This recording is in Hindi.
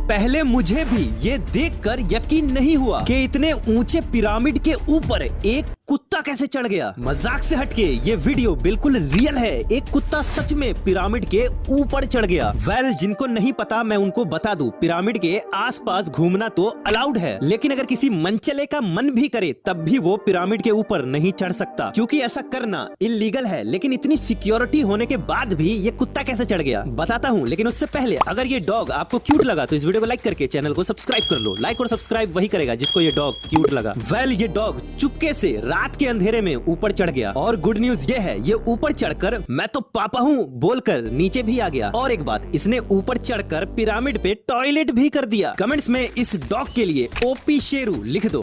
पहले मुझे भी ये देखकर यकीन नहीं हुआ कि इतने ऊंचे पिरामिड के ऊपर एक कुत्ता कैसे चढ़ गया। मजाक से हटके ये वीडियो बिल्कुल रियल है। एक कुत्ता सच में पिरामिड के ऊपर चढ़ गया। जिनको नहीं पता मैं उनको बता दूं, पिरामिड के आसपास घूमना तो अलाउड है, लेकिन अगर किसी मनचले का मन भी करे तब भी वो पिरामिड के ऊपर नहीं चढ़ सकता, क्योंकि ऐसा करना इलीगल है। लेकिन इतनी सिक्योरिटी होने के बाद भी ये कुत्ता कैसे चढ़ गया बताता हूँ। लेकिन उससे पहले अगर ये डॉग आपको क्यूट लगा तो इस वीडियो को लाइक करके चैनल को सब्सक्राइब कर लो। लाइक और सब्सक्राइब वही करेगा जिसको ये डॉग क्यूट लगा। ये डॉग चुपके से रात के अंधेरे में ऊपर चढ़ गया। और गुड न्यूज ये है, ये ऊपर चढ़कर मैं तो पापा हूँ बोलकर नीचे भी आ गया। और एक बात, इसने ऊपर चढ़कर पिरामिड पे टॉयलेट भी कर दिया। कमेंट्स में इस डॉग के लिए ओपी शेरू लिख दो।